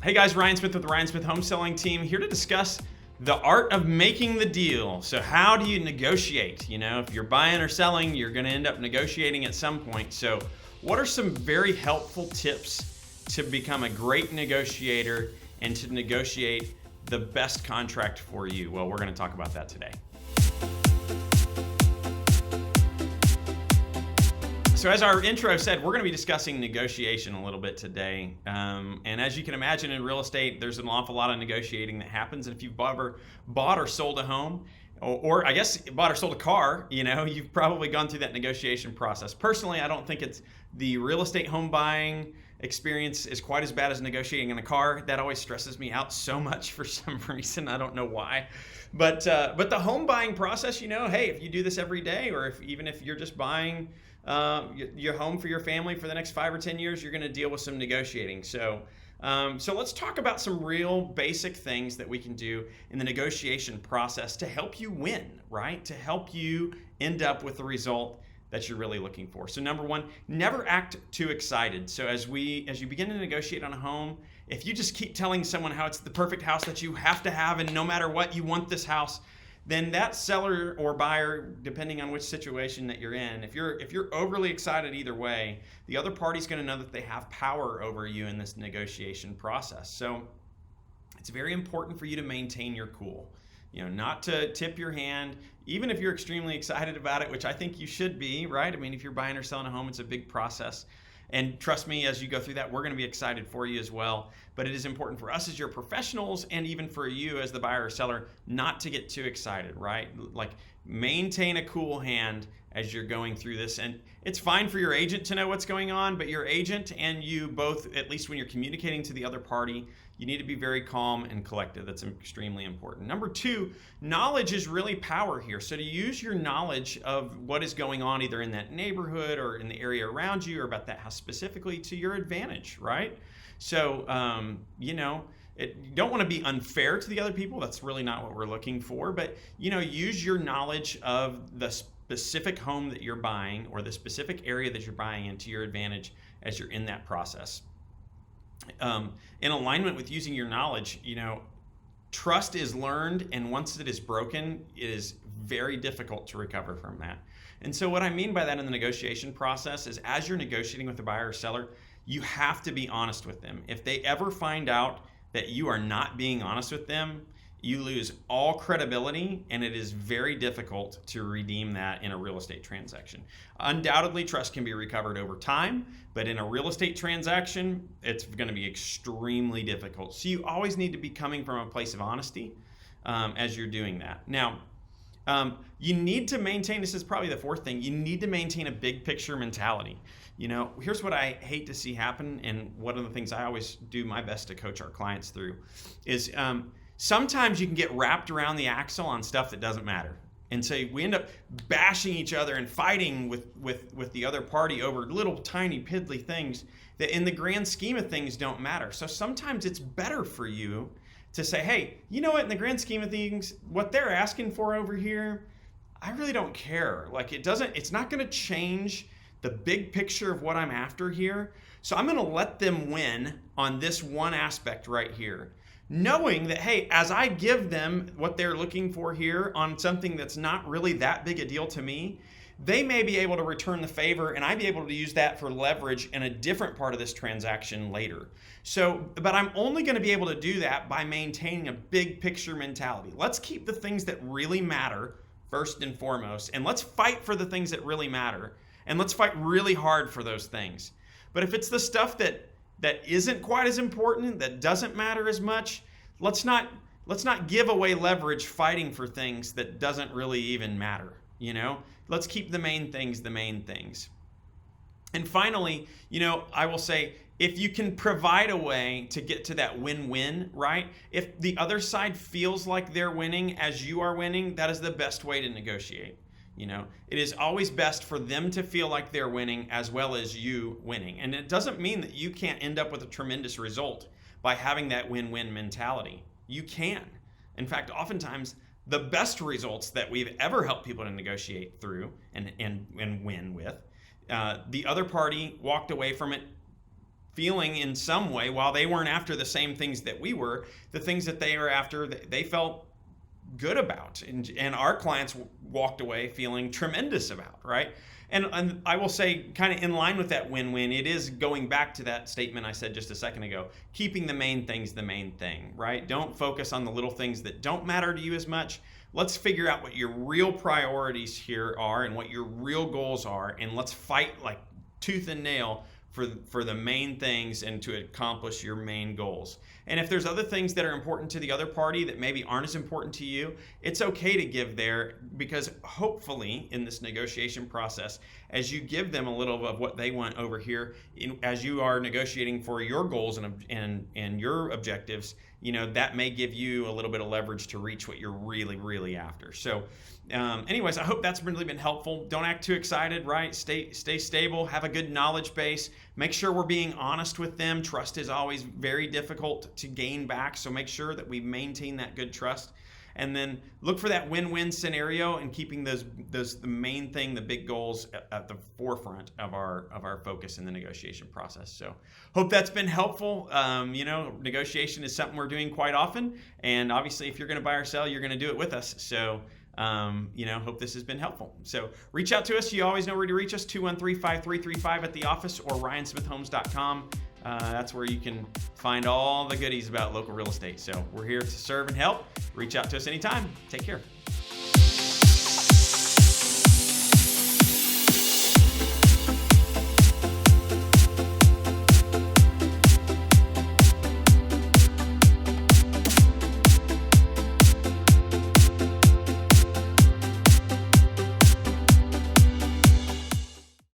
Hey guys, Ryan Smith with the Ryan Smith Home Selling Team here to discuss the art of making the deal. So how do you negotiate? If you're buying or selling, you're going to end up negotiating at some point. So what are some very helpful tips to become a great negotiator and to negotiate the best contract for you? Well, we're going to talk about that today. So as our intro said, we're going to be discussing negotiation a little bit today. And as you can imagine in real estate, there's an awful lot of negotiating that happens. And if you've ever bought or sold a home, or I guess bought or sold a car, you've probably gone through that negotiation process. Personally, I don't think it's the real estate home buying experience is quite as bad as negotiating in a car. That always stresses me out so much for some reason. I don't know why. But the home buying process, hey, if you do this every day, or even if you're just buying your home for your family for the next 5 or 10 years, you're going to deal with some negotiating. So let's talk about some real basic things that we can do in the negotiation process to help you win, right? To help you end up with the result that you're really looking for. So number one, never act too excited. So as you begin to negotiate on a home, if you just keep telling someone how it's the perfect house that you have to have, and no matter what, you want this house, then that seller or buyer, depending on which situation that you're in, if you're overly excited either way, the other party's going to know that they have power over you in this negotiation process. So it's very important for you to maintain your cool, not to tip your hand, even if you're extremely excited about it, which I think you should be, right? I mean, if you're buying or selling a home, it's a big process. And trust me, as you go through that, we're going to be excited for you as well. But it is important for us as your professionals, and even for you as the buyer or seller, not to get too excited, right? Like, maintain a cool hand as you're going through this. And it's fine for your agent to know what's going on, but your agent and you both, at least when you're communicating to the other party, you need to be very calm and collected. That's extremely important. Number two, knowledge is really power here. So to use your knowledge of what is going on either in that neighborhood or in the area around you or about that house specifically to your advantage, right? So, you don't want to be unfair to the other people. That's really not what we're looking for. But, use your knowledge of the specific home that you're buying or the specific area that you're buying in to your advantage as you're in that process. In alignment with using your knowledge, trust is learned, and once it is broken, it is very difficult to recover from that. And so what I mean by that in the negotiation process is, as you're negotiating with the buyer or seller, you have to be honest with them. If they ever find out that you are not being honest with them, you lose all credibility, and it is very difficult to redeem that in a real estate transaction. Undoubtedly, trust can be recovered over time, but in a real estate transaction, it's going to be extremely difficult. So you always need to be coming from a place of honesty as you're doing that. Now, you need to maintain, this is probably the fourth thing, you need to maintain a big picture mentality. Here's what I hate to see happen, and one of the things I always do my best to coach our clients through is sometimes you can get wrapped around the axle on stuff that doesn't matter. And so we end up bashing each other and fighting with the other party over little tiny piddly things that in the grand scheme of things don't matter. So sometimes it's better for you to say, hey, you know what, in the grand scheme of things, what they're asking for over here, I really don't care. Like, it's not going to change the big picture of what I'm after here. So I'm going to let them win on this one aspect right here, knowing that, hey, as I give them what they're looking for here on something that's not really that big a deal to me, they may be able to return the favor, and I be able to use that for leverage in a different part of this transaction later. So, but I'm only going to be able to do that by maintaining a big picture mentality. Let's keep the things that really matter first and foremost, and let's fight for the things that really matter, and let's fight really hard for those things. But if it's the stuff that isn't quite as important, that doesn't matter as much, let's not give away leverage fighting for things that doesn't really even matter. Let's keep the main things the main things. And finally, I will say, if you can provide a way to get to that win-win, right? If the other side feels like they're winning as you are winning, that is the best way to negotiate. It is always best for them to feel like they're winning as well as you winning. And it doesn't mean that you can't end up with a tremendous result by having that win-win mentality. You can. In fact, oftentimes, the best results that we've ever helped people to negotiate through and win with, the other party walked away from it feeling in some way, while they weren't after the same things that we were, the things that they were after, they felt good about, and our clients walked away feeling tremendous about, right? And I will say, kind of in line with that win-win, it is going back to that statement I said just a second ago, keeping the main things the main thing, right? Don't focus on the little things that don't matter to you as much. Let's figure out what your real priorities here are and what your real goals are, and let's fight like tooth and nail for the main things and to accomplish your main goals. And if there's other things that are important to the other party that maybe aren't as important to you, it's okay to give there, because hopefully in this negotiation process, as you give them a little of what they want over here, as you are negotiating for your goals and your objectives, that may give you a little bit of leverage to reach what you're really, really after. So anyways, I hope that's really been helpful. Don't act too excited, right? Stay stable, have a good knowledge base. Make sure we're being honest with them. Trust is always very difficult to gain back, so make sure that we maintain that good trust. And then look for that win-win scenario and keeping those the main thing, the big goals at the forefront of our focus in the negotiation process. So hope that's been helpful. Negotiation is something we're doing quite often, and obviously if you're going to buy or sell, you're going to do it with us. So hope this has been helpful. So reach out to us. You always know where to reach us, 213-5335 at the office or ryansmithhomes.com. That's where you can find all the goodies about local real estate. So we're here to serve and help. Reach out to us anytime. Take care.